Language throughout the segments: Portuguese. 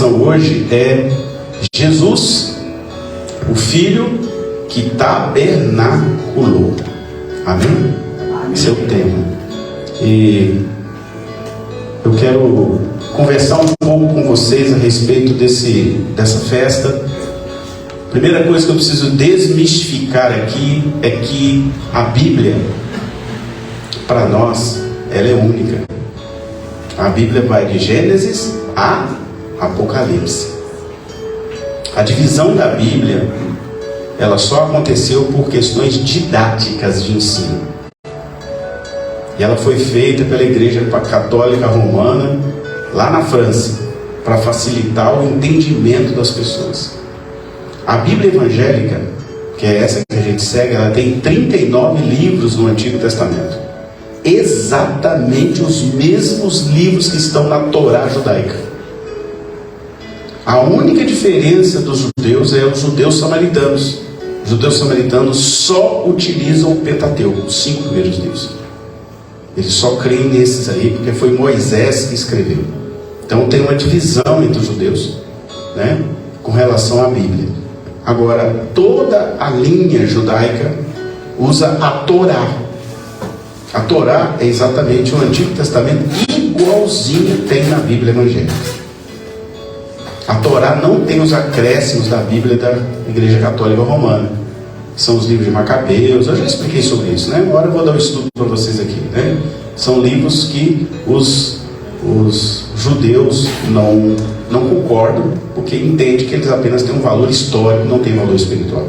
Hoje é Jesus, o Filho que tabernaculou. Amém? Esse é o tema. E eu quero conversar um pouco com vocês a respeito dessa festa. Primeira coisa que eu preciso desmistificar aqui é que a Bíblia, para nós, ela é única. A Bíblia vai de Gênesis a Apocalipse. A divisão da Bíblia, ela só aconteceu por questões didáticas de ensino. E ela foi feita pela Igreja Católica Romana, lá na França, para facilitar o entendimento das pessoas. A Bíblia evangélica, que é essa que a gente segue, ela tem 39 livros no Antigo Testamento. Exatamente os mesmos livros que estão na Torá judaica. A única diferença dos judeus é os judeus samaritanos. Os judeus samaritanos só utilizam o Pentateuco, os 5 primeiros livros. Eles só creem nesses aí, porque foi Moisés que escreveu. Então tem uma divisão entre os judeus, né, com relação à Bíblia. Agora, toda a linha judaica usa a Torá. A Torá é exatamente o Antigo Testamento, igualzinho tem na Bíblia evangélica. A Torá não tem os acréscimos da Bíblia da Igreja Católica Romana. São os livros de Macabeus. Eu já expliquei sobre isso, né? Agora eu vou dar um estudo para vocês aqui, né? São livros que os judeus não concordam, porque entendem que eles apenas têm um valor histórico, não têm valor espiritual.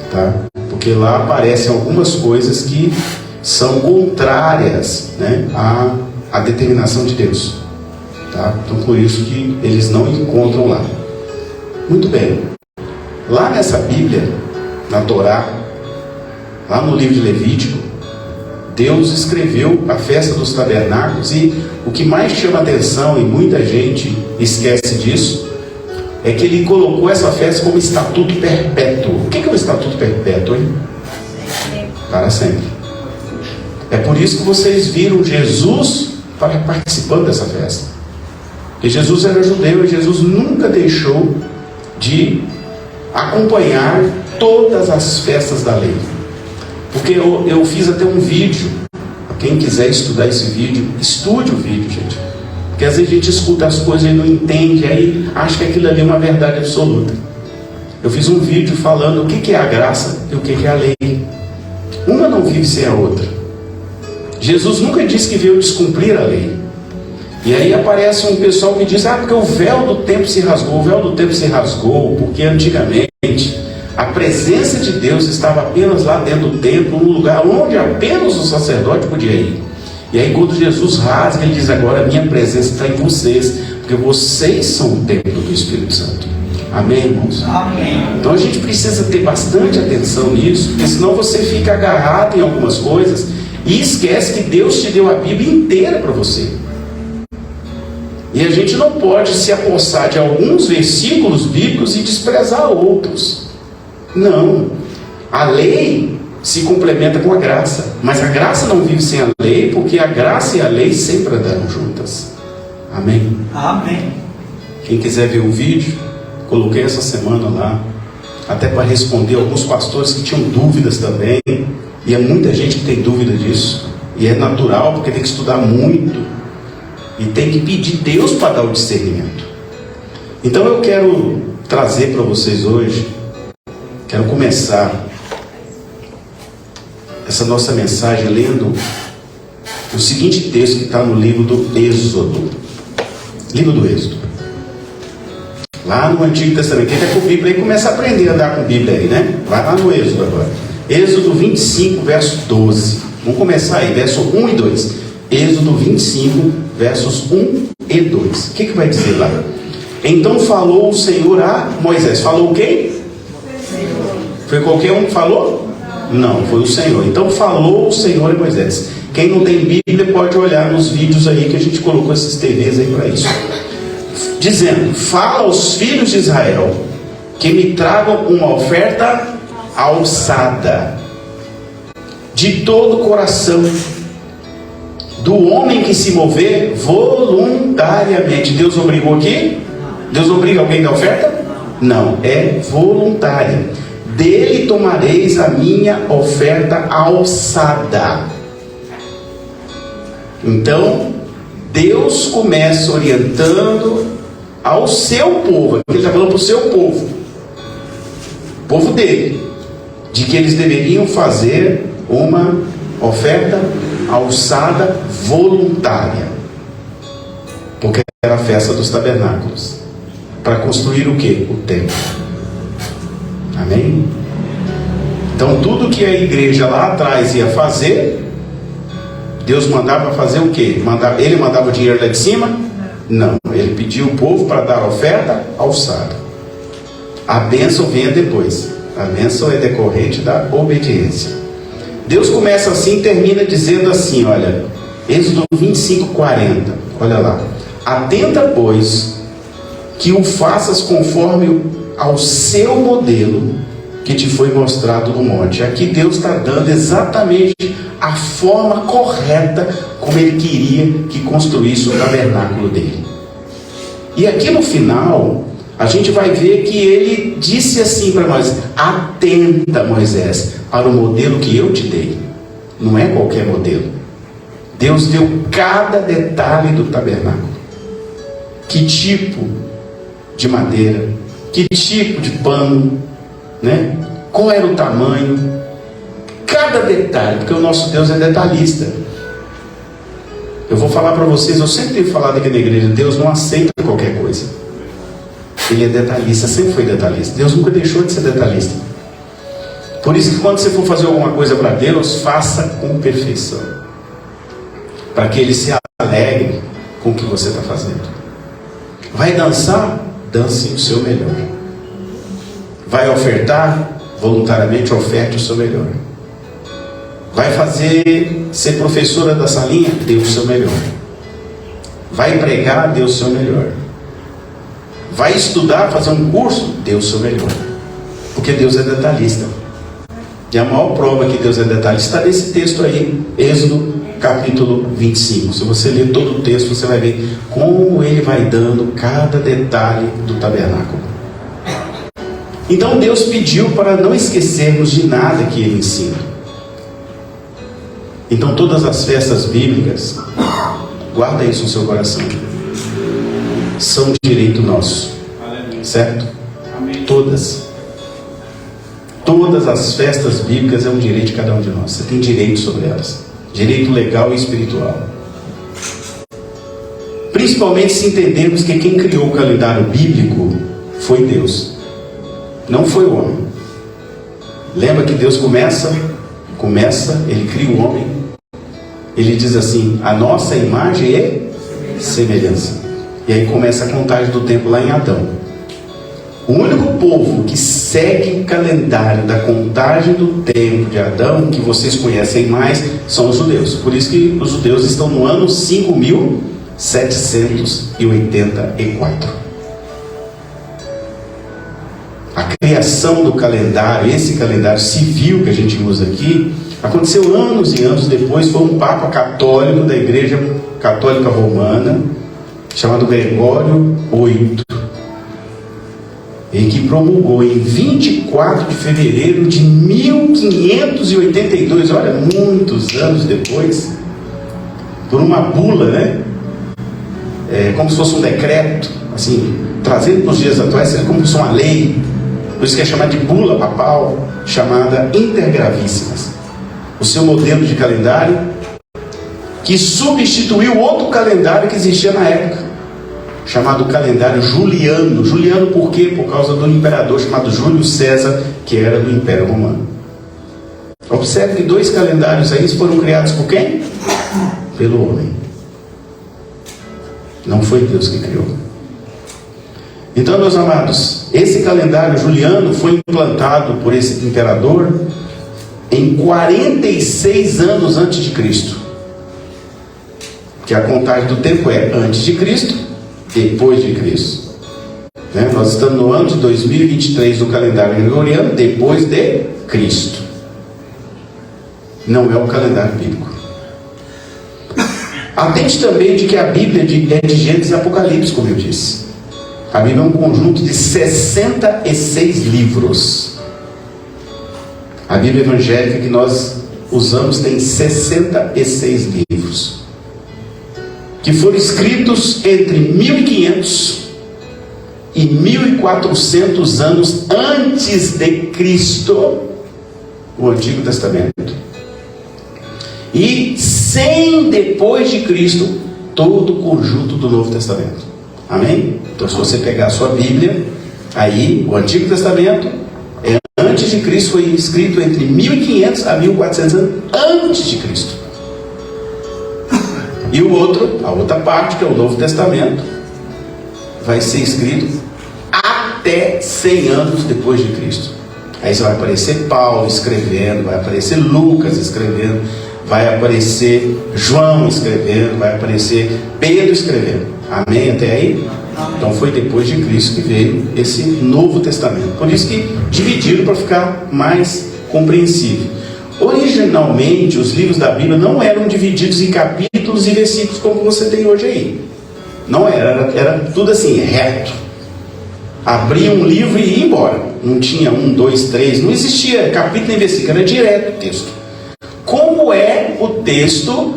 Tá? Porque lá aparecem algumas coisas que são contrárias, né, à determinação de Deus. Tá? Então por isso que eles não encontram lá. Muito bem. Lá nessa Bíblia, na Torá, lá no livro de Levítico, Deus escreveu a festa dos tabernáculos, e o que mais chama atenção, e muita gente esquece disso, é que ele colocou essa festa como estatuto perpétuo. O que é o estatuto perpétuo, hein? Para sempre. É por isso que vocês viram Jesus participando dessa festa. Porque Jesus era judeu e Jesus nunca deixou de acompanhar todas as festas da lei. Porque eu fiz até um vídeo. Quem quiser estudar esse vídeo, estude o vídeo, gente. Porque às vezes a gente escuta as coisas e não entende, aí acha que aquilo ali é uma verdade absoluta. Eu fiz um vídeo falando o que é a graça e o que é a lei. Uma não vive sem a outra. Jesus nunca disse que veio descumprir a lei. E aí aparece um pessoal que diz, porque o véu do templo se rasgou. O véu do templo se rasgou porque antigamente a presença de Deus estava apenas lá dentro do templo, num lugar onde apenas o sacerdote podia ir. E aí quando Jesus rasga, ele diz, agora a minha presença está em vocês, porque vocês são o templo do Espírito Santo. Amém, irmãos? Amém. Então a gente precisa ter bastante atenção nisso, porque senão você fica agarrado em algumas coisas e esquece que Deus te deu a Bíblia inteira para você. E a gente não pode se apossar de alguns versículos bíblicos e desprezar outros. Não. A lei se complementa com a graça. Mas a graça não vive sem a lei, porque a graça e a lei sempre andaram juntas. Amém? Amém. Quem quiser ver o vídeo, coloquei essa semana lá, até para responder alguns pastores que tinham dúvidas também. E é muita gente que tem dúvida disso. E é natural, porque tem que estudar muito. E tem que pedir Deus para dar o discernimento. Então eu quero trazer para vocês hoje, quero começar essa nossa mensagem lendo o seguinte texto que está no livro do Êxodo. Livro do Êxodo. Lá no Antigo Testamento. Quem está com Bíblia aí começa a aprender a andar com Bíblia aí, né? Vai lá no Êxodo agora. Êxodo 25, verso 12. Vamos começar aí, verso 1 e 2. Êxodo 25, versos 1 e 2. O que vai dizer lá? Então falou o Senhor a Moisés. Falou quem? Foi qualquer um que falou? Não, foi o Senhor. Então falou o Senhor a Moisés. Quem não tem Bíblia pode olhar nos vídeos aí que a gente colocou esses TVs aí para isso. Dizendo, fala aos filhos de Israel que me tragam uma oferta alçada de todo o coração do homem que se mover voluntariamente. Deus obrigou aqui? Deus obriga alguém a dar oferta? Não, é voluntária. Dele tomareis a minha oferta alçada. Então, Deus começa orientando ao seu povo. Ele está falando para o seu povo, o povo dele, de que eles deveriam fazer uma oferta alçada voluntária, porque era a festa dos tabernáculos, para construir o que? O templo. Amém? Então tudo que a igreja lá atrás ia fazer, Deus mandava fazer o que? Ele mandava o dinheiro lá de cima? Não, ele pediu o povo para dar oferta alçada. A bênção vem depois. A bênção é decorrente da obediência. Deus começa assim e termina dizendo assim, olha, Êxodo 25:40, olha lá: atenta, pois, que o faças conforme ao seu modelo que te foi mostrado no monte. Aqui Deus está dando exatamente a forma correta como Ele queria que construísse o tabernáculo dele. E aqui no final a gente vai ver que Ele disse assim para Moisés: atenta, Moisés, para o modelo que eu te dei. Não é qualquer modelo. Deus deu cada detalhe do tabernáculo. Que tipo de madeira, que tipo de pano, né? Qual era o tamanho, cada detalhe, porque o nosso Deus é detalhista. Eu vou falar para vocês, eu sempre tenho falado aqui na igreja, Deus não aceita qualquer coisa. Ele é detalhista, sempre foi detalhista. Deus nunca deixou de ser detalhista. Por isso que quando você for fazer alguma coisa para Deus, faça com perfeição, para que Ele se alegre com o que você está fazendo. Vai dançar? Dance o seu melhor. Vai ofertar? Voluntariamente oferte o seu melhor. Vai ser professora da salinha? Dê o seu melhor. Vai pregar? Dê o seu melhor. Vai estudar, fazer um curso? Dê o seu melhor. Porque Deus é detalhista. E a maior prova que Deus é detalhista está nesse texto aí, Êxodo capítulo 25. Se você ler todo o texto, você vai ver como Ele vai dando cada detalhe do tabernáculo. Então Deus pediu para não esquecermos de nada que Ele ensina. Então todas as festas bíblicas, guarda isso no seu coração, são direito nosso. Certo? Todas as festas bíblicas é um direito de cada um de nós. Você tem direito sobre elas, direito legal e espiritual. Principalmente se entendermos que quem criou o calendário bíblico foi Deus, não foi o homem. Lembra que Deus começa, Ele cria o homem. Ele diz assim: a nossa imagem e semelhança. E aí começa a contagem do tempo lá em Adão. O único povo que segue o calendário da contagem do tempo de Adão, que vocês conhecem mais, são os judeus. Por isso que os judeus estão no ano 5.784. A criação do calendário, esse calendário civil que a gente usa aqui, aconteceu anos e anos depois. Foi um papa católico da Igreja Católica Romana, chamado Gregório VIII, e que promulgou em 24 de fevereiro de 1582, olha, muitos anos depois, por uma bula, né? Como se fosse um decreto, assim, trazendo para os dias atuais, é como se fosse uma lei. Por isso que é chamada de bula papal, chamada Intergravíssimas. O seu modelo de calendário, que substituiu outro calendário que existia na época, chamado calendário Juliano. Juliano por quê? Por causa do imperador chamado Júlio César, que era do Império Romano. Observe que 2 calendários aí foram criados por quem? Pelo homem. Não foi Deus que criou. Então, meus amados, esse calendário Juliano foi implantado por esse imperador em 46 anos antes de Cristo. Que a contagem do tempo é antes de Cristo, depois de Cristo. Nós estamos no ano de 2023 do calendário gregoriano, depois de Cristo. Não é o calendário bíblico. Atente também de que a Bíblia é de Gênesis e Apocalipse, como eu disse. A Bíblia é um conjunto de 66 livros. A Bíblia evangélica que nós usamos tem 66 livros, que foram escritos entre 1500 e 1400 anos antes de Cristo, o Antigo Testamento, e 100 depois de Cristo, todo o conjunto do Novo Testamento. Amém? Então, se você pegar a sua Bíblia, aí o Antigo Testamento antes de Cristo foi escrito entre 1500 a 1400 anos antes de Cristo. E o outro, a outra parte, que é o Novo Testamento, vai ser escrito até 100 anos depois de Cristo. Aí você vai aparecer Paulo escrevendo, vai aparecer Lucas escrevendo, vai aparecer João escrevendo, vai aparecer Pedro escrevendo. Amém? Até aí? Então foi depois de Cristo que veio esse Novo Testamento. Por isso que dividiram para ficar mais compreensível. Originalmente os livros da Bíblia não eram divididos em capítulos e versículos como você tem hoje aí. Não era tudo assim, reto. Abria um livro e ia embora. Não tinha 1, 2, 3, não existia capítulo e versículo, era direto o texto. Como é o texto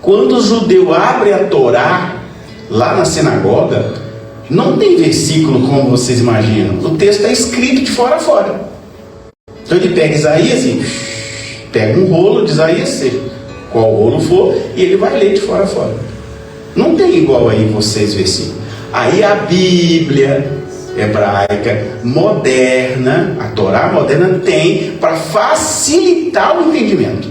quando o judeu abre a Torá lá na sinagoga? Não tem versículo como vocês imaginam. O texto está escrito de fora a fora. Então ele pega Isaías e pega um rolo de Isaías, seja qual rolo for, e ele vai ler de fora a fora. Não tem igual aí vocês versículos. Aí a Bíblia hebraica moderna, a Torá moderna, tem para facilitar o entendimento.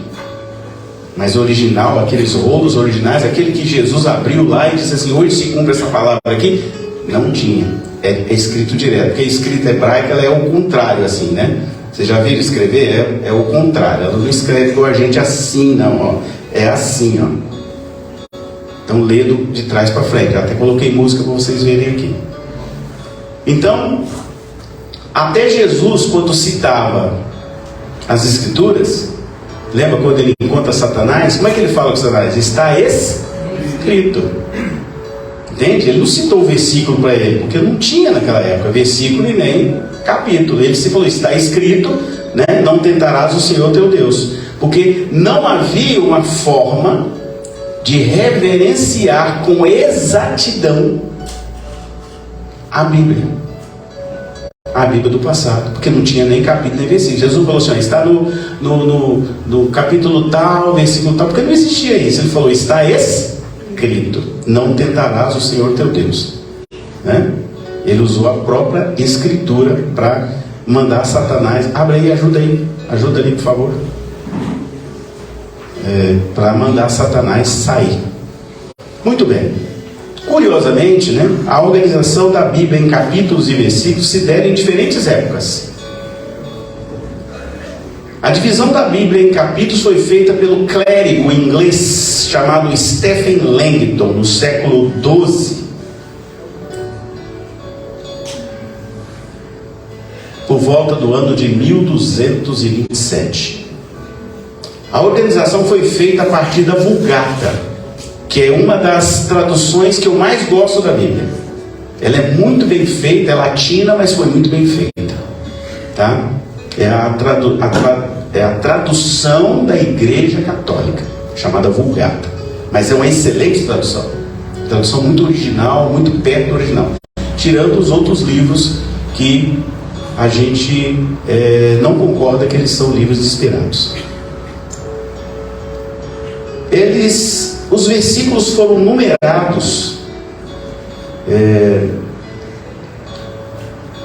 Mas o original, aqueles rolos originais, aquele que Jesus abriu lá e disse assim: hoje se cumpre essa palavra aqui, não tinha. É escrito direto, porque a escrita hebraica ela é o contrário, assim, né? Você já viu escrever? É o contrário. Ela não escreve igual a gente assim, não, ó. É assim, ó. Então lê de trás para frente. Eu até coloquei música para vocês verem aqui. Então, até Jesus, quando citava as Escrituras, lembra quando ele encontra Satanás? Como é que ele fala com Satanás? Está escrito. Entende? Ele não citou o versículo para ele, porque não tinha naquela época versículo e nem capítulo. Ele se falou: está escrito, né? Não tentarás o Senhor teu Deus. Porque não havia uma forma de reverenciar com exatidão a Bíblia. A Bíblia do passado, porque não tinha nem capítulo nem versículo. Jesus falou assim: está no capítulo tal, versículo tal, porque não existia isso. Ele falou: está escrito, não tentarás o Senhor teu Deus, né? Ele usou a própria escritura para mandar Satanás. Abre aí, ajuda ali, por favor. Para mandar Satanás sair. Muito bem. Curiosamente, né, a organização da Bíblia em capítulos e versículos se dera em diferentes épocas. A divisão da Bíblia em capítulos foi feita pelo clérigo inglês chamado Stephen Langton, no século XII. Por volta do ano de 1227. A organização foi feita a partir da Vulgata, que é uma das traduções que eu mais gosto da Bíblia. Ela é muito bem feita, é latina, mas foi muito bem feita, tá? É a tradução da Igreja Católica, chamada Vulgata. Mas é uma excelente tradução. Tradução muito original, muito perto do original. Tirando os outros livros que a gente não concorda que eles são livros inspirados. Os versículos foram numerados.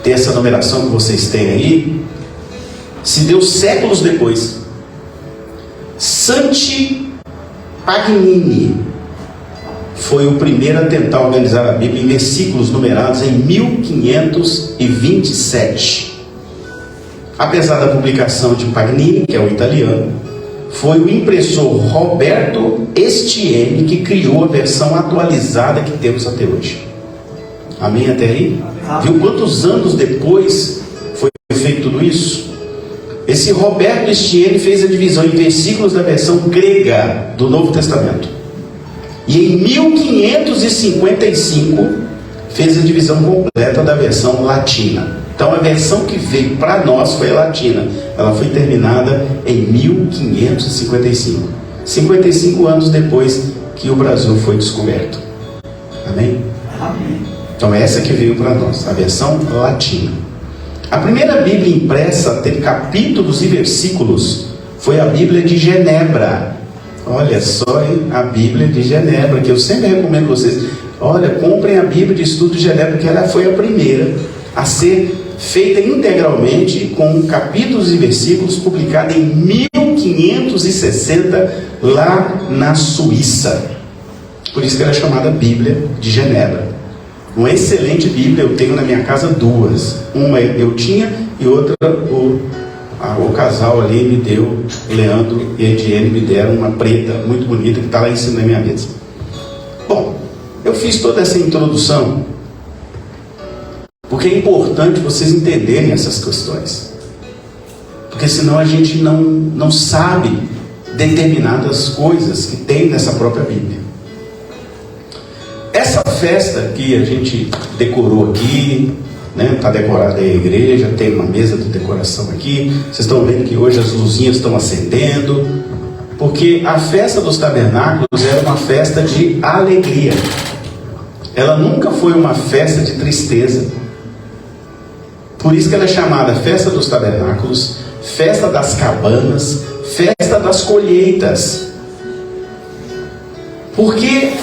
Tem essa numeração que vocês têm aí. Se deu séculos depois. Santi Paganini foi o primeiro a tentar organizar a Bíblia em versículos numerados em 1527. Apesar da publicação de Paganini, que é o italiano, foi o impressor Roberto Estienne que criou a versão atualizada que temos até hoje. Amém até aí? Viu quantos anos depois foi feito tudo isso? Esse Roberto Estienne fez a divisão em versículos da versão grega do Novo Testamento. E em 1555 fez a divisão completa da versão latina. Então a versão que veio para nós foi a latina. Ela foi terminada em 1555. 55 anos depois que o Brasil foi descoberto. Amém? Amém. Então essa que veio para nós, a versão latina. A primeira Bíblia impressa a ter capítulos e versículos foi a Bíblia de Genebra. Olha só, hein? A Bíblia de Genebra, que eu sempre recomendo vocês. Olha, comprem a Bíblia de Estudo de Genebra, que ela foi a primeira a ser feita integralmente com capítulos e versículos, publicada em 1560 lá na Suíça. Por isso que ela é chamada Bíblia de Genebra. Uma excelente Bíblia, eu tenho na minha casa duas. Uma eu tinha e outra o casal ali me deu, Leandro e Ediene me deram uma preta muito bonita que está lá em cima da minha mesa. Bom, eu fiz toda essa introdução porque é importante vocês entenderem essas questões, porque senão a gente não sabe determinadas coisas que tem nessa própria Bíblia. Essa festa que a gente decorou aqui, né, está decorada aí a igreja, tem uma mesa de decoração aqui, vocês estão vendo que hoje as luzinhas estão acendendo, porque a festa dos tabernáculos era uma festa de alegria. Ela nunca foi uma festa de tristeza. Por isso que ela é chamada festa dos tabernáculos, festa das cabanas, festa das colheitas. Porque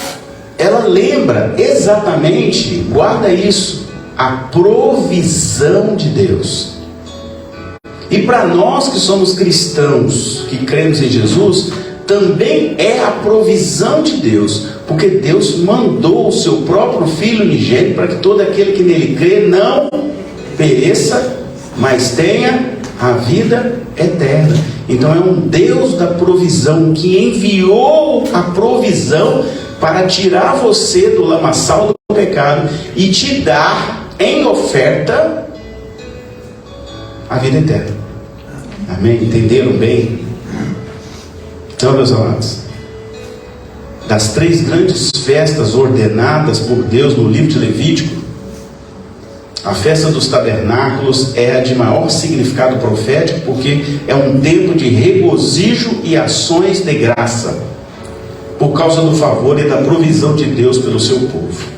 ela lembra exatamente, guarda isso, a provisão de Deus. E para nós que somos cristãos, que cremos em Jesus, também é a provisão de Deus, porque Deus mandou o seu próprio Filho unigênito para que todo aquele que nele crê não pereça, mas tenha a vida eterna. Então é um Deus da provisão que enviou a provisão para tirar você do lamaçal do pecado e te dar em oferta a vida eterna. Amém? Entenderam bem? Então, meus amados, das três grandes festas ordenadas por Deus no livro de Levítico, a festa dos tabernáculos é a de maior significado profético, porque é um tempo de regozijo e ações de graça, por causa do favor e da provisão de Deus pelo seu povo.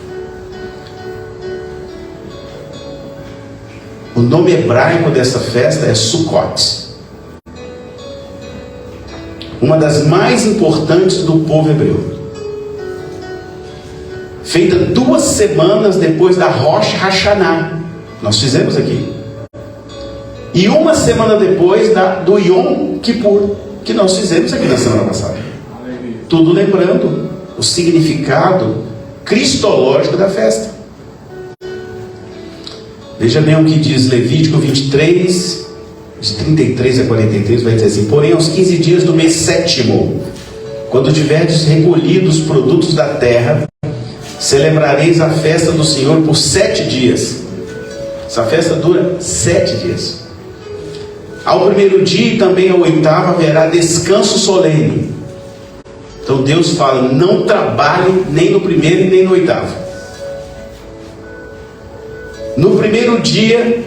O nome hebraico dessa festa é Sukkot, uma das mais importantes do povo hebreu, feita 2 semanas depois da Rosh Hashanah, nós fizemos aqui, e 1 semana depois do Yom Kippur, que nós fizemos aqui na semana passada. Tudo lembrando o significado cristológico da festa. Veja bem o que diz Levítico 23, de 33 a 43, vai dizer assim: porém aos 15 dias do mês 7º, quando tiverdes recolhido os produtos da terra, celebrareis a festa do Senhor por 7 dias. Essa festa dura 7 dias. Ao primeiro dia e também ao 8º haverá descanso solene. Então Deus fala: não trabalhe nem no primeiro e nem no 8º. No primeiro dia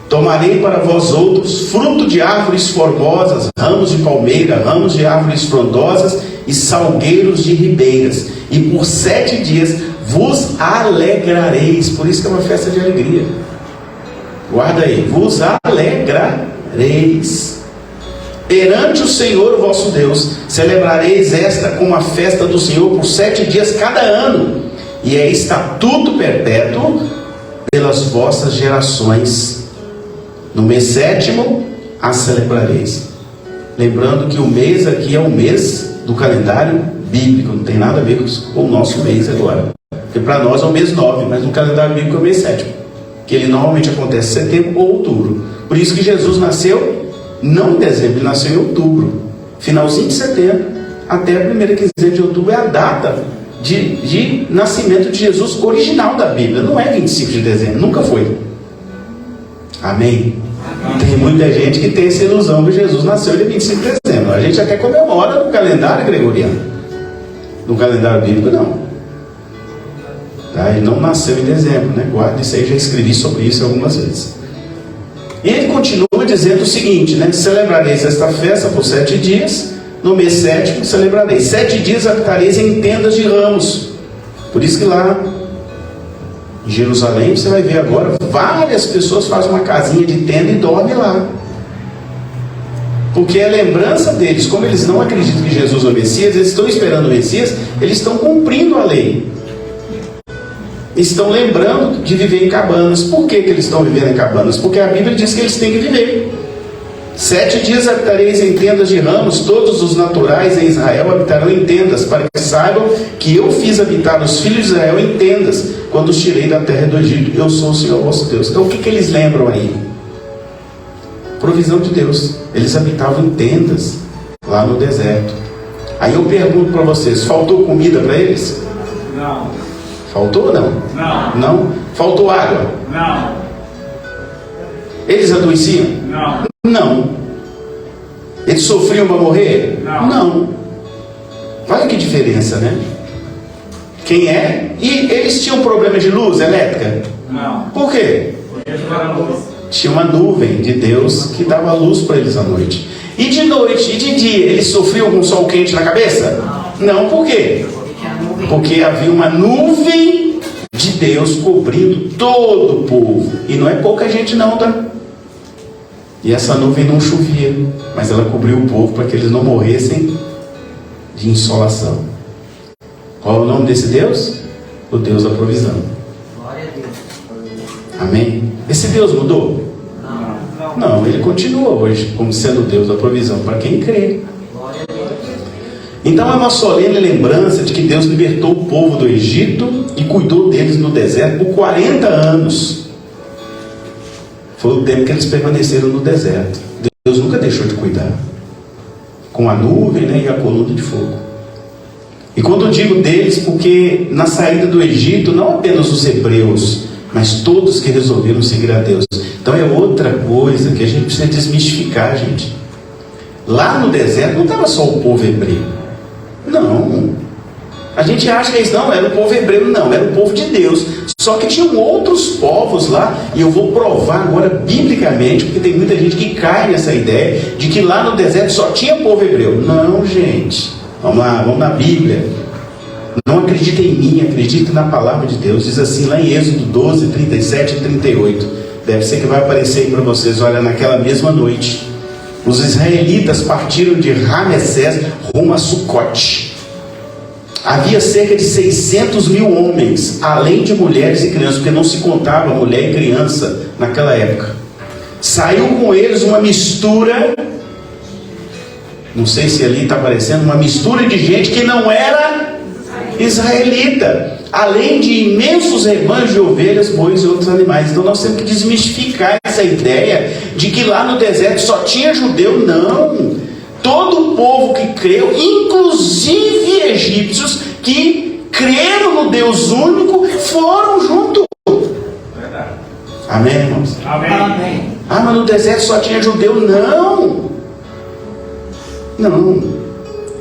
tomarei para vós outros fruto de árvores formosas, ramos de palmeira, ramos de árvores frondosas e salgueiros de ribeiras, e por 7 dias vos alegrareis. Por isso que é uma festa de alegria. Guarda aí: vos alegrareis perante o Senhor vosso Deus. Celebrareis esta como a festa do Senhor por 7 dias cada ano, e é estatuto perpétuo pelas vossas gerações. No mês 7º a celebrareis. Lembrando que o mês aqui é o mês do calendário bíblico, não tem nada a ver com o nosso mês agora, porque para nós é o mês 9, mas no calendário bíblico é o mês 7º, que ele normalmente acontece em setembro ou outubro. Por isso que Jesus nasceu não em dezembro, ele nasceu em outubro, finalzinho de setembro até a primeira quinzena de outubro é a data de nascimento de Jesus original da Bíblia. Não é 25 de dezembro, nunca foi. Amém? Tem muita gente que tem essa ilusão que Jesus nasceu de 25 de dezembro. A gente até comemora no calendário gregoriano, no calendário bíblico não. Tá? Ele não nasceu em dezembro, né? Guarda isso aí, já escrevi sobre isso algumas vezes. E ele continua dizendo o seguinte, né? Celebrareis esta festa por 7 dias, no mês 7º celebrareis. 7 dias habitareis em tendas de ramos. Por isso que lá em Jerusalém, você vai ver agora, várias pessoas fazem uma casinha de tenda e dormem lá. Porque é lembrança deles, como eles não acreditam que Jesus é o Messias, eles estão esperando o Messias, eles estão cumprindo a lei. Estão lembrando de viver em cabanas. Por que eles estão vivendo em cabanas? Porque a Bíblia diz que eles têm que viver. 7 dias habitareis em tendas de ramos, todos os naturais em Israel habitarão em tendas, para que saibam que eu fiz habitar os filhos de Israel em tendas, quando os tirei da terra do Egito. Eu sou o Senhor vosso Deus. Então o que eles lembram aí? Provisão de Deus. Eles habitavam em tendas, lá no deserto. Aí eu pergunto para vocês, faltou comida para eles? Não. Faltou ou não? Não. Não? Faltou água? Não. Eles adoeciam? Não. Não. Eles sofriam para morrer? Não. Não. Olha que diferença, né? Quem é? E eles tinham problema de luz elétrica? Não. Por quê? Porque era luz. Tinha uma nuvem de Deus que dava luz para eles à noite. E de noite e de dia, eles sofriam com sol quente na cabeça? Não. Por quê? Porque havia uma nuvem de Deus cobrindo todo o povo. E não é pouca gente não, tá? E essa nuvem não chovia, mas ela cobriu o povo para que eles não morressem de insolação. Qual é o nome desse Deus? O Deus da provisão. Glória a Deus. Amém? Esse Deus mudou? Não, ele continua hoje como sendo o Deus da provisão para quem crê. Glória a Deus. Então é uma solene lembrança de que Deus libertou o povo do Egito e cuidou deles no deserto por 40 anos. Foi o tempo que eles permaneceram no deserto. Deus nunca deixou de cuidar. Com a nuvem, né, e a coluna de fogo. E quando eu digo deles, porque na saída do Egito, não apenas os hebreus, mas todos que resolveram seguir a Deus. Então é outra coisa que a gente precisa desmistificar, gente. Lá no deserto não estava só o povo hebreu. Não. A gente acha que eles não era o povo hebreu, não, era o povo de Deus. Só que tinham outros povos lá, e eu vou provar agora biblicamente, porque tem muita gente que cai nessa ideia de que lá no deserto só tinha povo hebreu. Não, gente. Vamos lá, vamos na Bíblia. Não acredita em mim, acredita na palavra de Deus. Diz assim lá em Êxodo 12, 37 e 38. Deve ser que vai aparecer aí para vocês. Olha, naquela mesma noite, os israelitas partiram de Ramessés rumo a Sucote. Havia cerca de 600 mil homens, além de mulheres e crianças, porque não se contava mulher e criança naquela época. Saiu com eles uma mistura, não sei se ali está aparecendo, uma mistura de gente que não era israelita, além de imensos rebanhos de ovelhas, bois e outros animais. Então nós temos que desmistificar essa ideia de que lá no deserto só tinha judeu. Não. Todo o povo que creu, inclusive egípcios que creram no Deus único, foram junto. Verdade. Amém, irmãos? Amém. Amém. Ah, mas no deserto só tinha judeu. Não. Não.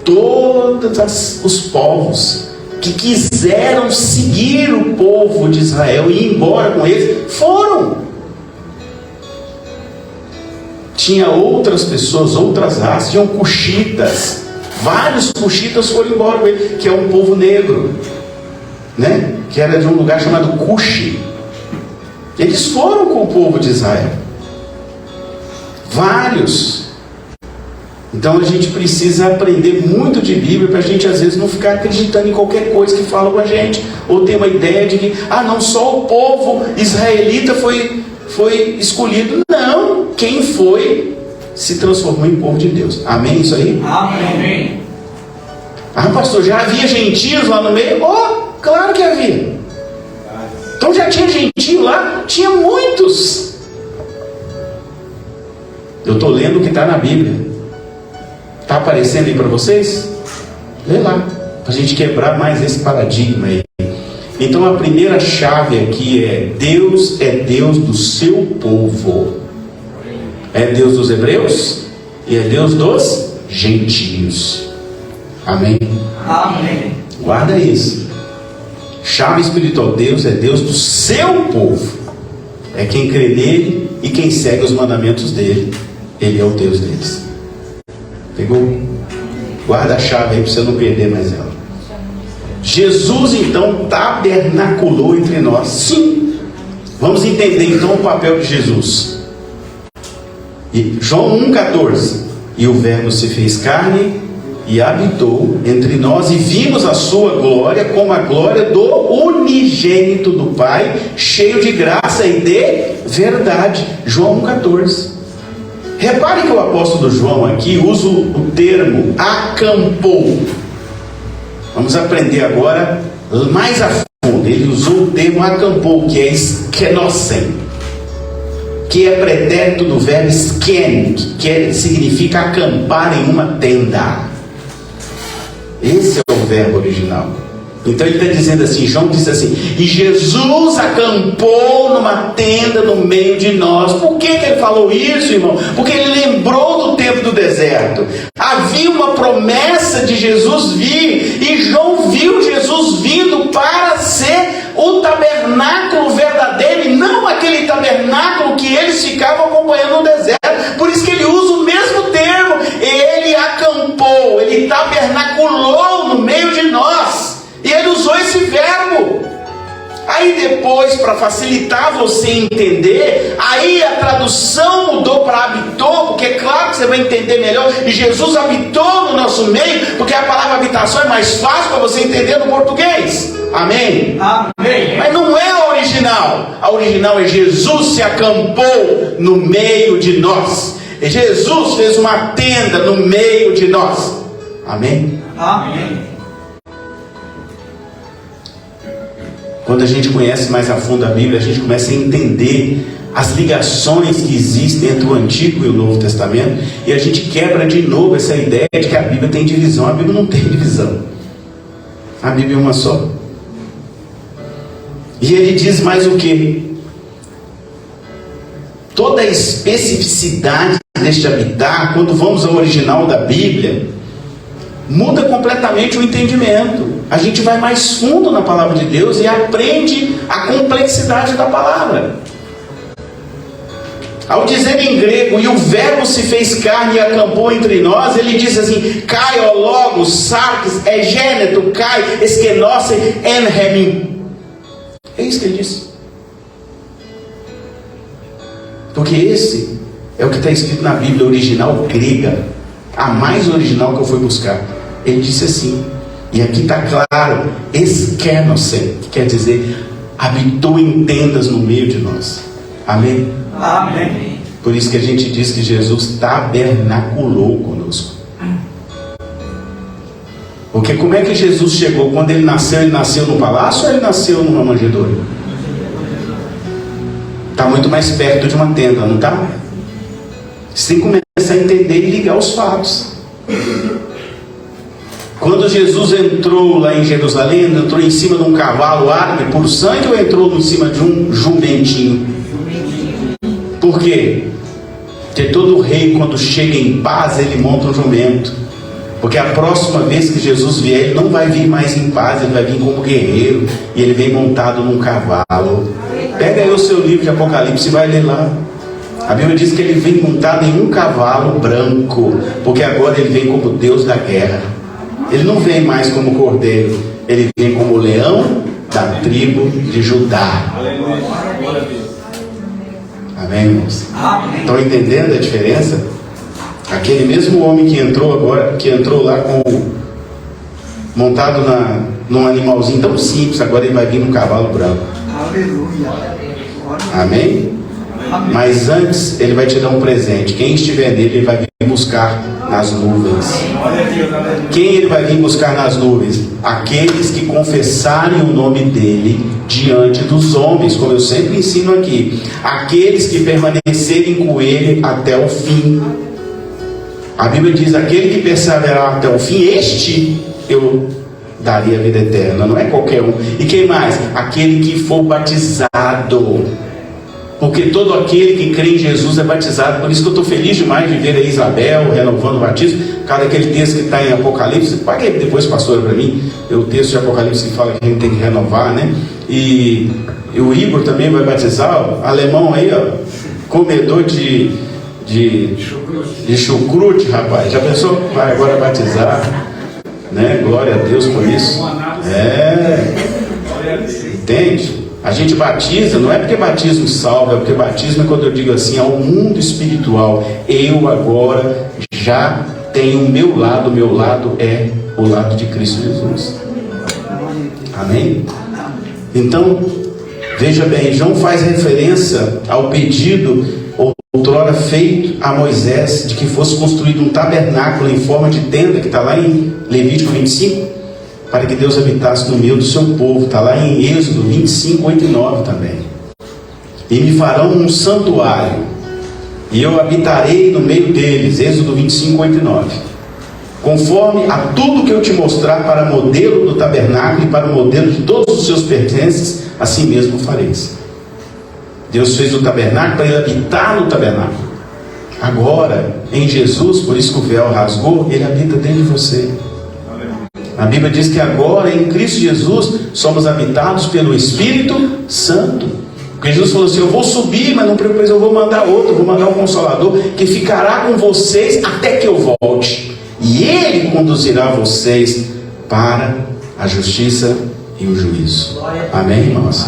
Todos os povos que quiseram seguir o povo de Israel e ir embora com eles, foram. Tinha outras pessoas, outras raças, tinham cuxitas. Vários cuxitas foram embora com ele, que é um povo negro, né? Que era de um lugar chamado Cuxi. Eles foram com o povo de Israel. Vários. Então a gente precisa aprender muito de Bíblia para a gente às vezes não ficar acreditando em qualquer coisa que falam com a gente, ou ter uma ideia de que, não, só o povo israelita foi escolhido. Não, quem foi se transformou em povo de Deus. Amém? Isso aí? Amém. Pastor, já havia gentios lá no meio? Claro que havia. Então já tinha gentio lá? Tinha muitos. Eu estou lendo o que está na Bíblia. Está aparecendo aí para vocês? Lê lá, para a gente quebrar mais esse paradigma aí. Então a primeira chave aqui é Deus do seu povo. É Deus dos hebreus e é Deus dos gentios. Amém? Amém. Guarda isso. Chave espiritual: Deus é Deus do seu povo. É quem crê nele e quem segue os mandamentos dele. Ele é o Deus deles. Pegou? Guarda a chave aí para você não perder mais ela. Jesus então tabernaculou entre nós. Sim. Vamos entender então o papel de Jesus. E João 1,14. E o Verbo se fez carne e habitou entre nós, e vimos a sua glória como a glória do unigênito do Pai, cheio de graça e de verdade. João 1,14. Repare que o apóstolo João aqui usa o termo acampou. Vamos aprender agora mais a fundo. Ele usou o termo acampou, que é skenosen, que é pretérito do verbo sken, que significa acampar em uma tenda. Esse é o verbo original. Então ele está dizendo assim, João disse assim: e Jesus acampou numa tenda no meio de nós. Por que ele falou isso, irmão? Porque ele lembrou do tempo do deserto. Havia uma promessa de Jesus vir, e João viu Jesus vindo para ser o tabernáculo verdadeiro, e não aquele tabernáculo que eles ficavam acompanhando no deserto. Por isso que ele usa o mesmo termo. Ele acampou, ele tabernaculou no meio de nós. E ele usou esse verbo. Aí depois, para facilitar você entender, aí a tradução mudou para habitou, porque é claro que você vai entender melhor. E Jesus habitou no nosso meio, porque a palavra habitação é mais fácil para você entender no português. Amém? Amém. Mas não é a original. A original é: Jesus se acampou no meio de nós. E Jesus fez uma tenda no meio de nós. Amém? Amém. Quando a gente conhece mais a fundo a Bíblia, a gente começa a entender as ligações que existem entre o Antigo e o Novo Testamento, e a gente quebra de novo essa ideia de que a Bíblia tem divisão. A Bíblia não tem divisão. A Bíblia é uma só. E ele diz mais o que? Toda a especificidade deste habitar, quando vamos ao original da Bíblia, muda completamente o entendimento. A gente vai mais fundo na palavra de Deus e aprende a complexidade da palavra. Ao dizer em grego: e o verbo se fez carne e acampou entre nós, ele diz assim: kai, logos, sarx, egêneto, kai, eskenose, enhemim. É isso que ele disse. Porque esse é o que está escrito na Bíblia original grega, a mais original que eu fui buscar. Ele disse assim, e aqui está claro: eskenose, que quer dizer habitou em tendas no meio de nós. Amém? Amém. Por isso que a gente diz que Jesus tabernaculou conosco. Porque como é que Jesus chegou? Quando ele nasceu no palácio ou ele nasceu numa manjedoura? Está muito mais perto de uma tenda, não está? Você tem que começar a entender e ligar os fatos. Quando Jesus entrou lá em Jerusalém, entrou em cima de um cavalo árabe por sangue, ou entrou em cima de um jumentinho? Por quê? Porque todo rei, quando chega em paz, ele monta um jumento. Porque a próxima vez que Jesus vier, ele não vai vir mais em paz, ele vai vir como guerreiro, e ele vem montado num cavalo. Pega aí o seu livro de Apocalipse e vai ler lá. A Bíblia diz que ele vem montado em um cavalo branco, porque agora ele vem como Deus da guerra. Ele não vem mais como cordeiro, ele vem como leão da tribo de Judá. Aleluia. Glória a Deus. Amém, irmãos? Amém. Estão entendendo a diferença? Aquele mesmo homem que entrou agora, que entrou lá montado num animalzinho tão simples, agora ele vai vir num cavalo branco. Aleluia. Amém? Mas antes ele vai te dar um presente. Quem estiver nele, ele vai vir buscar nas nuvens. Glória a Deus. Aleluia. Quem ele vai vir buscar nas nuvens? Aqueles que confessarem o nome dele diante dos homens, como eu sempre ensino aqui. Aqueles que permanecerem com ele até o fim. A Bíblia diz: aquele que perseverar até o fim, este eu daria a vida eterna. Não é qualquer um. E quem mais? Aquele que for batizado. Porque todo aquele que crê em Jesus é batizado. Por isso que eu estou feliz demais de ver a Isabel renovando o batismo. Cada aquele texto que está em Apocalipse, pague depois, pastor, para mim, o texto de Apocalipse que fala que a gente tem que renovar, né? E o Igor também vai batizar, o alemão aí, ó, comedor de chucrute, rapaz. Já pensou? Vai agora batizar, né? Glória a Deus por isso. Entende? A gente batiza, não é porque batismo salva, é porque batismo é quando eu digo assim, ao mundo espiritual, eu agora já tenho o meu lado é o lado de Cristo Jesus. Amém? Então, veja bem, João faz referência ao pedido outrora feito a Moisés de que fosse construído um tabernáculo em forma de tenda, que está lá em Levítico 25, para que Deus habitasse no meio do seu povo. Está lá em Êxodo 25, 8 e 9 também. E me farão um santuário, e eu habitarei no meio deles. Êxodo 25, 8 e 9. Conforme a tudo que eu te mostrar para modelo do tabernáculo e para o modelo de todos os seus pertences, assim mesmo fareis. Deus fez o tabernáculo para ele habitar no tabernáculo. Agora, em Jesus, por isso que o véu rasgou, ele habita dentro de você. A Bíblia diz que agora em Cristo Jesus somos habitados pelo Espírito Santo. Porque Jesus falou assim: eu vou subir, mas não preocupe, eu vou mandar outro, vou mandar um Consolador que ficará com vocês até que eu volte. E Ele conduzirá vocês para a justiça e o juízo. Amém, irmãos?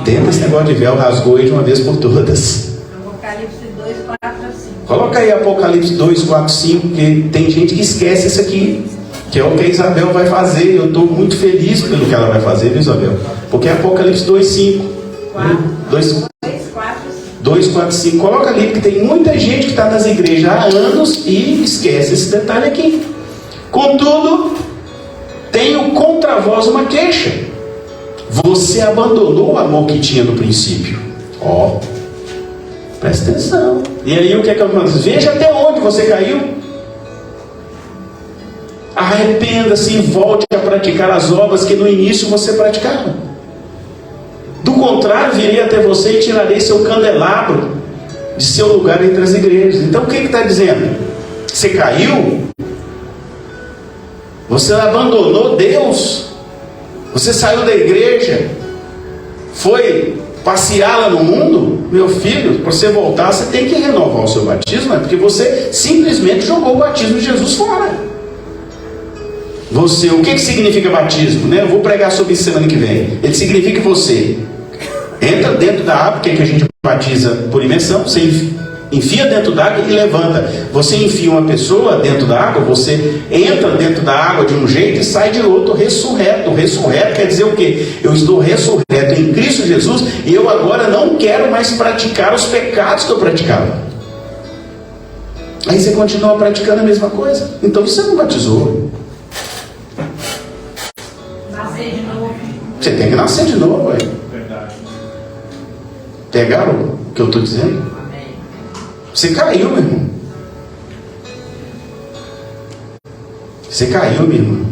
Tenta esse negócio de véu, rasgou aí de uma vez por todas. Apocalipse 2, 4 a 5. Coloca aí Apocalipse 2, 4, 5, porque tem gente que esquece isso aqui, que é o que a Isabel vai fazer. Eu estou muito feliz pelo que ela vai fazer, viu, Isabel? Porque é Apocalipse 2, 5. 2, 4, 5. Coloca ali, porque tem muita gente que está nas igrejas há anos e esquece esse detalhe aqui. Contudo, tenho contra vós uma queixa. Você abandonou o amor que tinha no princípio. Ó, presta atenção. E aí o que é que eu falo? Veja até onde você caiu. Arrependa-se e volte a praticar as obras que no início você praticava. Do contrário, virei até você e tirarei seu candelabro de seu lugar entre as igrejas. Então o que está dizendo? Você caiu? Você abandonou Deus? Você saiu da igreja? Foi passear lá no mundo? Meu filho, para você voltar, você tem que renovar o seu batismo, é porque você simplesmente jogou o batismo de Jesus fora. Você, o que significa batismo? Né? Eu vou pregar sobre isso semana que vem. Ele significa que você entra dentro da água, que a gente batiza por imersão, você enfia dentro da água e levanta. Você enfia uma pessoa dentro da água, você entra dentro da água de um jeito e sai de outro ressurreto. Ressurreto quer dizer o quê? Eu estou ressurreto em Cristo Jesus e eu agora não quero mais praticar os pecados que eu praticava. Aí você continua praticando a mesma coisa. Então você não batizou. Nascer de novo. Você tem que nascer de novo, ué. Verdade. Pegaram o que eu estou dizendo? Você caiu, meu irmão. Você caiu, meu irmão.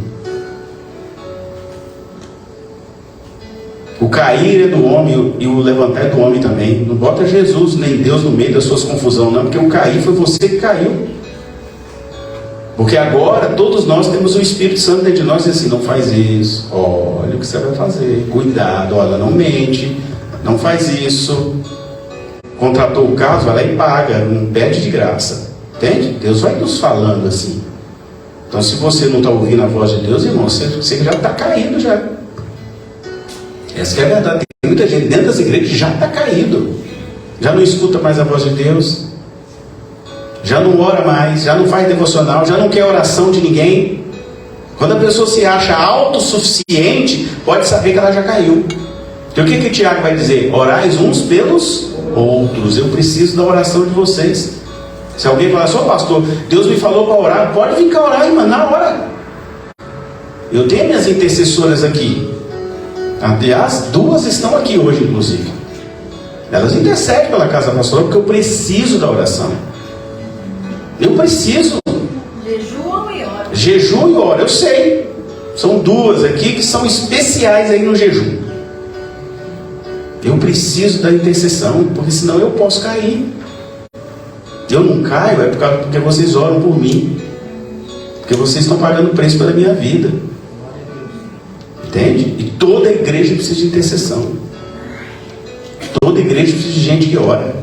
O cair é do homem e o levantar é do homem também. Não bota Jesus nem Deus no meio das suas confusões, não, porque o cair foi você que caiu. Porque agora todos nós temos o Espírito Santo dentro de nós e assim, não faz isso, olha o que você vai fazer, cuidado, olha, não mente, não faz isso. Contratou o caso, vai lá e paga, não pede de graça. Entende? Deus vai nos falando assim. Então se você não está ouvindo a voz de Deus, irmão, você já está caído já. Essa que é a verdade. Tem muita gente dentro das igrejas que já está caído. Já não escuta mais a voz de Deus. Já não ora mais, já não faz devocional, já não quer oração de ninguém. Quando a pessoa se acha autossuficiente, pode saber que ela já caiu. Então o que Tiago vai dizer? Orais uns pelos outros. Eu preciso da oração de vocês. Se alguém falar assim, pastor, Deus me falou para orar, pode vir cá orar, irmão, na hora. Eu tenho minhas intercessoras aqui. Aliás, 2 estão aqui hoje, inclusive. Elas intercedem pela casa pastoral porque eu preciso da oração. Eu preciso. Jejuam e oram. Jejum e ora, eu sei. São 2 aqui que são especiais aí no jejum. Eu preciso da intercessão, porque senão eu posso cair. Eu não caio porque vocês oram por mim, porque vocês estão pagando preço pela minha vida. Entende? E toda igreja precisa de intercessão. Toda igreja precisa de gente que ora.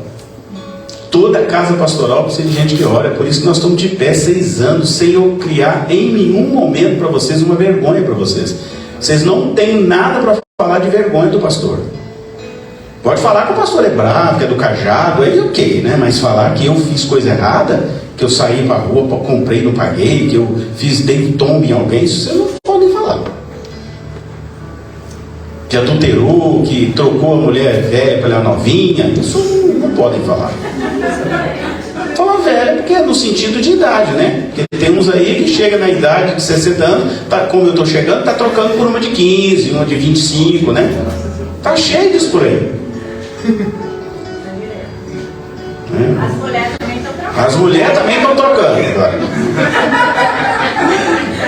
Toda casa pastoral precisa de gente que ora. Por isso que nós estamos de pé 6 anos, sem eu criar em nenhum momento para vocês uma vergonha para vocês. Vocês não têm nada para falar de vergonha do pastor. Pode falar que o pastor é bravo, que é do cajado, aí ok, né? Mas falar que eu fiz coisa errada, que eu saí para a rua, comprei e não paguei, que eu dei tombo em alguém, isso vocês não podem falar. Que adulterou, que trocou a mulher velha pela novinha, isso não podem falar. Fala velha porque é no sentido de idade, né? Porque tem uns aí que chega na idade de 60 anos, tá, como eu estou chegando, tá trocando por uma de 15, uma de 25, né? Tá cheio disso por aí. As mulheres também estão trocando. As mulheres também estão trocando agora.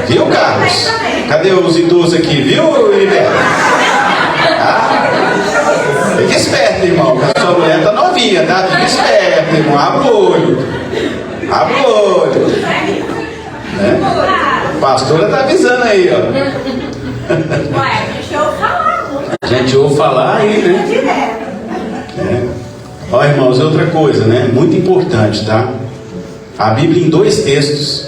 Viu, Carlos? Cadê os idosos aqui, viu, Iberto? Ah, fica esperto, irmão, que a sua mulher está novinha, tá? Fica esperto, irmão. Abre o olho. Abre o olho. Né? A pastora está avisando aí, ó. Ué, deixa eu falar. A gente ouve falar aí, né? Direto. Ó, irmãos, é outra coisa, né? Muito importante, tá? A Bíblia em 2 textos,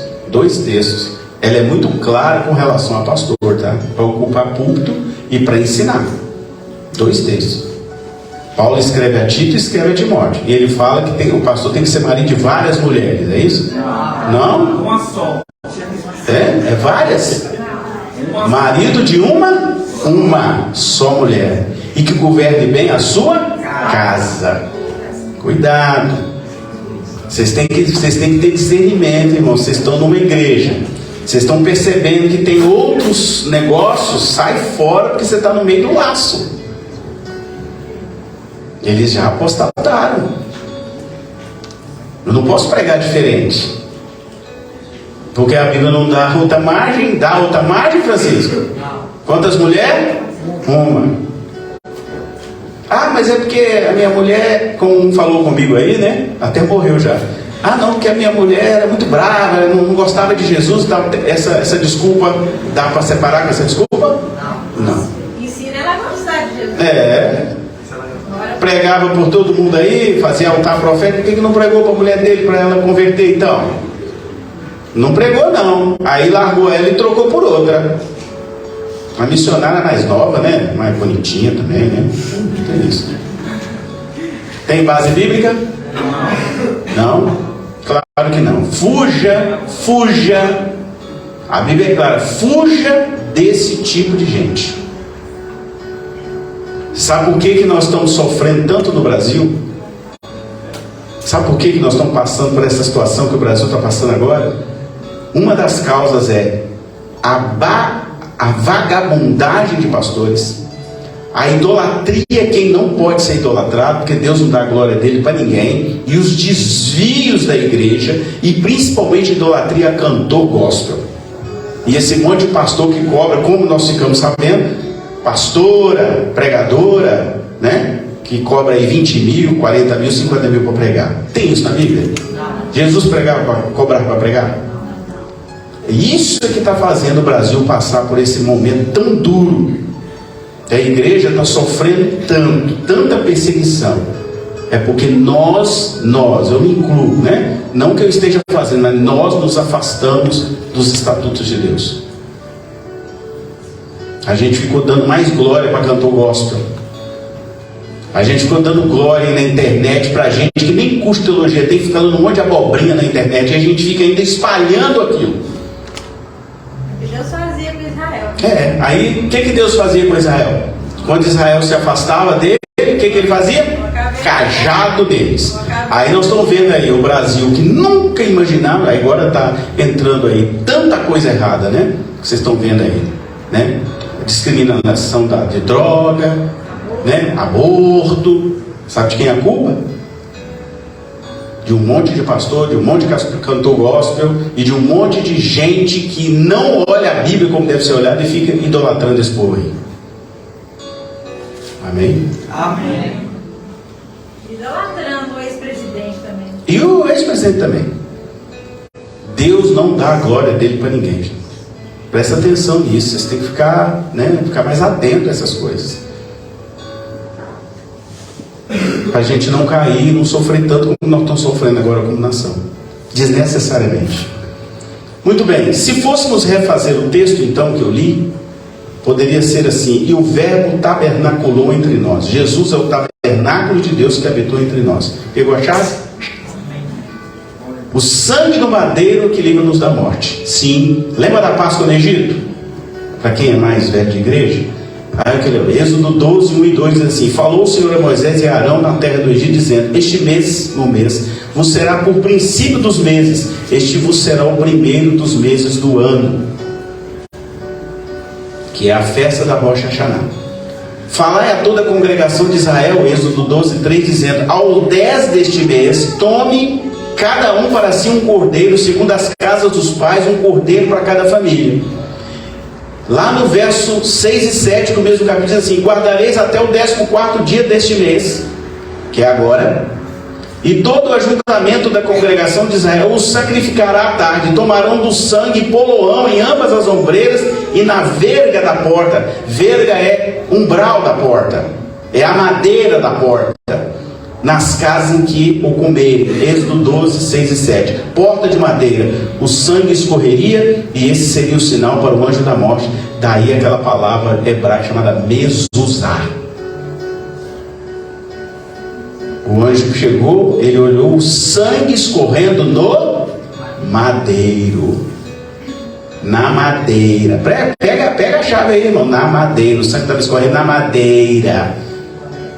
ela é muito clara com relação a pastor, tá? Para ocupar púlpito e para ensinar. 2 textos. Paulo escreve a Tito e escreve a Timóteo. E ele fala que o pastor tem que ser marido de várias mulheres, é isso? Não? Uma só. É várias. Marido de uma só mulher. E que governe bem a sua casa. Cuidado. Vocês têm que ter discernimento, irmão. Vocês estão numa igreja. Vocês estão percebendo que tem outros negócios. Sai fora porque você está no meio do laço. Eles já apostataram. Eu não posso pregar diferente. Porque a Bíblia não dá outra margem. Dá outra margem, Francisco? Quantas mulheres? Uma. Ah, mas é porque a minha mulher, como um falou comigo aí, né? Até morreu já. Ah, não, porque a minha mulher era muito brava, não gostava de Jesus. Essa desculpa, dá para separar com essa desculpa? Não. Ensina ela a gostar de Jesus. Pregava por todo mundo aí, fazia altar profético. Por que não pregou para a mulher dele, para ela converter então? Não pregou não. Aí largou ela e trocou por outra. A missionária mais nova, né? Mais bonitinha também, né? Tem isso. Tem base bíblica? Não? Claro que não. Fuja. A Bíblia é clara. Fuja desse tipo de gente. Sabe por que nós estamos sofrendo tanto no Brasil? Sabe por que nós estamos passando por essa situação que o Brasil está passando agora? Uma das causas é a vagabundagem de pastores, a idolatria, quem não pode ser idolatrado, porque Deus não dá a glória dele para ninguém, e os desvios da igreja, e principalmente a idolatria a cantor gospel. E esse monte de pastor que cobra, como nós ficamos sabendo, pastora, pregadora, né? Que cobra aí 20 mil, 40 mil, 50 mil para pregar. Tem isso na Bíblia? Jesus cobrava para pregar? Isso é que está fazendo o Brasil passar por esse momento tão duro. A igreja está sofrendo tanta perseguição. É porque nós, eu me incluo, né? Não que eu esteja fazendo, mas nós nos afastamos dos estatutos de Deus. A gente ficou dando mais glória para cantor gospel. A gente ficou dando glória na internet para gente que nem curso de teologia tem, ficando um monte de abobrinha na internet, e a gente fica ainda espalhando aquilo. Deus fazia com Israel. Aí o que Deus fazia com Israel? Quando Israel se afastava dele, o que ele fazia? Cajado deles. Aí nós estamos vendo aí o Brasil, que nunca imaginava, agora está entrando aí tanta coisa errada, né? Que vocês estão vendo aí, né? Discriminação de droga, né? Aborto. Sabe de quem é a culpa? De um monte de pastor, de um monte de cantor gospel e de um monte de gente que não olha a Bíblia como deve ser olhada e fica idolatrando esse povo aí. Amém? Amém. Idolatrando o ex-presidente também. E o ex-presidente também. Deus não dá a glória dele para ninguém, gente. Presta atenção nisso. Vocês têm que ficar, ficar mais atento a essas coisas. Para a gente não cair e não sofrer tanto como nós estamos sofrendo agora como nação. Desnecessariamente. Muito bem. Se fôssemos refazer o texto então que eu li, poderia ser assim: e o verbo tabernaculou entre nós. Jesus é o tabernáculo de Deus que habitou entre nós. Pegou a chave? O sangue do madeiro que livra-nos da morte. Sim. Lembra da Páscoa no Egito? Para quem é mais velho de igreja, Êxodo 12, 1 e 2 diz assim: falou o Senhor a Moisés e a Arão na terra do Egito, dizendo: este mês, vos será por princípio dos meses, este vos será o primeiro dos meses do ano, que é a festa da Rosh Hashanah. Falai a toda a congregação de Israel, Êxodo 12, 3, dizendo: ao 10 deste mês, tome cada um para si um cordeiro, segundo as casas dos pais, um cordeiro para cada família. Lá no verso 6 e 7 do mesmo capítulo diz assim: guardareis até o 14º dia deste mês, que é agora, e todo o ajuntamento da congregação de Israel o sacrificará à tarde. Tomarão do sangue e poloão em ambas as ombreiras e na verga da porta. Verga é umbral da porta, é a madeira da porta, nas casas em que o comerem. Êxodo 12, 6 e 7. Porta de madeira, o sangue escorreria, e esse seria o sinal para o anjo da morte. Daí aquela palavra hebraica chamada mezuzá. O anjo chegou, ele olhou o sangue escorrendo no madeiro. Na madeira. Pega a chave aí, irmão. Na madeira. O sangue estava escorrendo na madeira,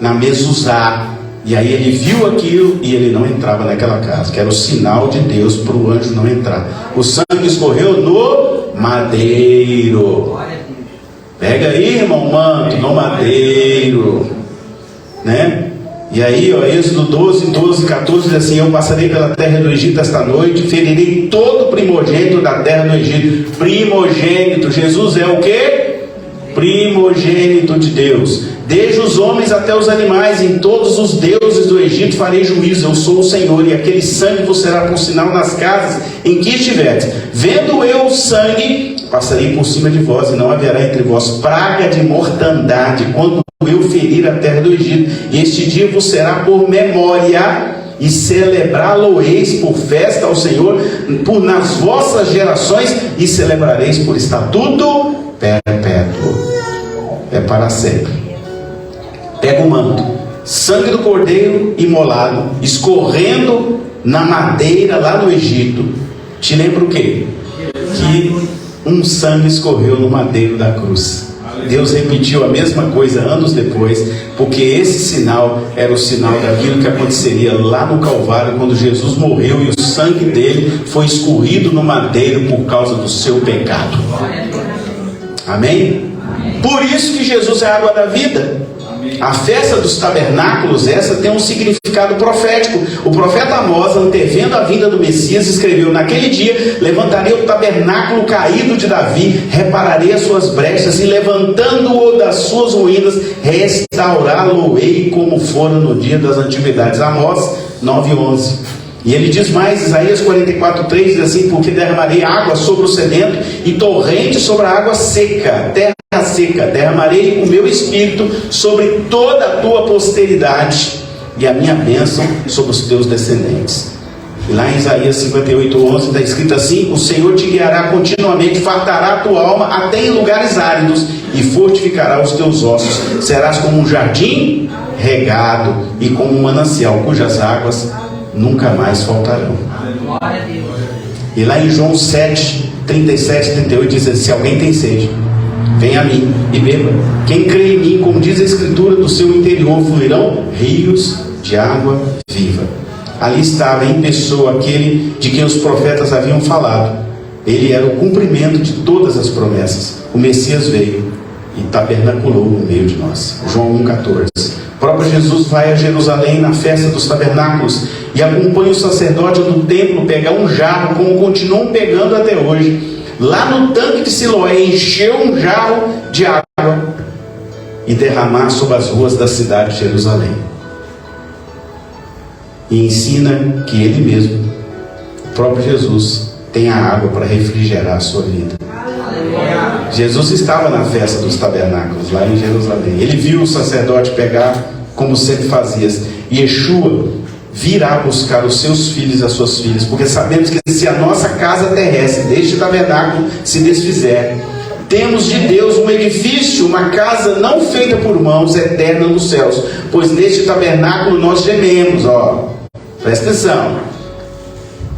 na mezuzá. E aí ele viu aquilo e ele não entrava naquela casa, que era o sinal de Deus para o anjo não entrar. O sangue escorreu no madeiro. Pega aí, irmão, manto, no madeiro, né? E aí, Êxodo 12, 12, 14 diz assim: eu passarei pela terra do Egito esta noite, ferirei todo primogênito da terra do Egito. Primogênito, Jesus é o quê? Primogênito de Deus. Desde os homens até os animais, em todos os deuses do Egito farei juízo. Eu sou o Senhor, e aquele sangue vos será por sinal nas casas em que estiverdes. Vendo eu o sangue, passarei por cima de vós, e não haverá entre vós praga de mortandade, quando eu ferir a terra do Egito. E este dia vos será por memória, e celebrá-lo-eis por festa ao Senhor nas vossas gerações, e celebrareis por estatuto perpétuo. É para sempre. Pega o manto, sangue do cordeiro imolado, escorrendo na madeira lá no Egito. Te lembra o quê? Que um sangue escorreu no madeiro da cruz. Deus repetiu a mesma coisa anos depois, porque esse sinal era o sinal daquilo que aconteceria lá no Calvário, quando Jesus morreu e o sangue dele foi escorrido no madeiro por causa do seu pecado. Amém? Por isso que Jesus é a água da vida. A festa dos tabernáculos, essa tem um significado profético. O profeta Amós, antevendo a vinda do Messias, escreveu: naquele dia levantarei o tabernáculo caído de Davi, repararei as suas brechas, e levantando-o das suas ruínas, restaurá-lo-ei como fora no dia das antiguidades. Amós 9:11. E ele diz mais, Isaías 44:3 diz assim: porque derramarei água sobre o sedento e torrente sobre a água seca, terra seca, derramarei o meu espírito sobre toda a tua posteridade, e a minha bênção sobre os teus descendentes. E lá em Isaías 58:11 está escrito assim: o Senhor te guiará continuamente, fartará a tua alma até em lugares áridos, e fortificará os teus ossos. Serás como um jardim regado, e como um manancial cujas águas nunca mais faltarão. E lá em João 7, 37, 38 diz assim: se alguém tem sede, venha a mim e beba. Quem crê em mim, como diz a Escritura, do seu interior fluirão rios de água viva. Ali estava em pessoa aquele de quem os profetas haviam falado. Ele era o cumprimento de todas as promessas. O Messias veio e tabernaculou no meio de nós. João 1,14. O próprio Jesus vai a Jerusalém na festa dos tabernáculos e acompanha o sacerdote do templo pegar um jarro, como continuam pegando até hoje. Lá no tanque de Siloé, encheu um jarro de água. e derramar sobre as ruas da cidade de Jerusalém. E ensina que Ele mesmo, o próprio Jesus, tem a água para refrigerar a sua vida. Jesus estava na festa dos tabernáculos, lá em Jerusalém. Ele viu o sacerdote pegar, como sempre fazia. E Yeshua virá buscar os seus filhos e as suas filhas, porque sabemos que se a nossa casa terrestre deste tabernáculo se desfizer, temos de Deus um edifício, uma casa não feita por mãos, eterna nos céus, pois neste tabernáculo nós gememos, presta atenção,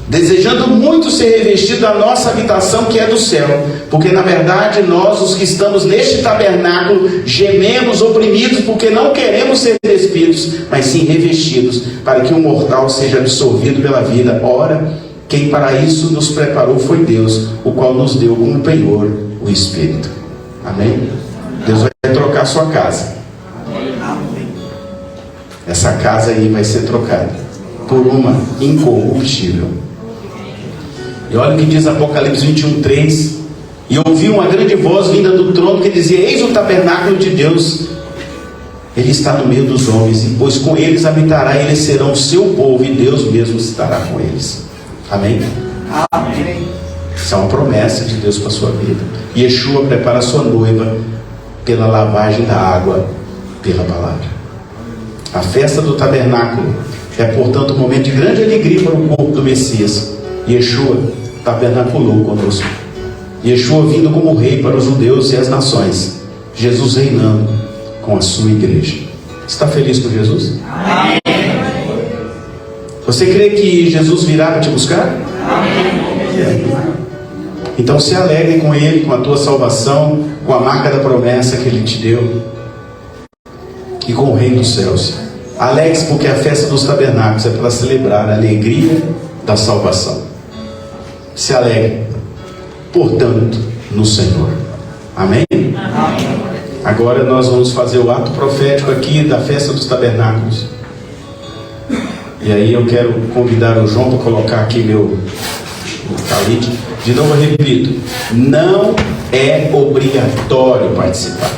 desejando muito ser revestido da nossa habitação que é do céu, porque na verdade nós, os que estamos neste tabernáculo, gememos oprimidos, porque não queremos ser despidos, mas sim revestidos, para que o mortal seja absorvido pela vida. Ora, quem para isso nos preparou foi Deus, o qual nos deu como penhor o Espírito. Amém? Deus vai trocar a sua casa. Essa casa aí vai ser trocada por uma incorruptível. E olha o que diz Apocalipse 21:3. E ouvi uma grande voz vinda do trono que dizia: eis o tabernáculo de Deus, Ele está no meio dos homens, e pois com eles habitará, e eles serão o seu povo, e Deus mesmo estará com eles. Amém? Amém. Isso é uma promessa de Deus para a sua vida. E Yeshua prepara a sua noiva pela lavagem da água, pela palavra. A festa do tabernáculo é, portanto, um momento de grande alegria para o corpo do Messias. Yeshua tabernaculou conosco. Yeshua vindo como rei para os judeus e as nações. Jesus reinando com a sua igreja. Está feliz com Jesus? Amém. Você crê que Jesus virá para te buscar? Amém. Então se alegre com Ele, com a tua salvação, com a marca da promessa que Ele te deu, e com o Rei dos céus. Alegre-se, porque a festa dos tabernáculos é para celebrar a alegria da salvação. Se alegre, portanto, no Senhor. Amém? Amém. Agora nós vamos fazer o ato profético aqui da festa dos tabernáculos. E aí eu quero convidar o João para colocar aqui meu talite. De novo eu repito, não é obrigatório participar.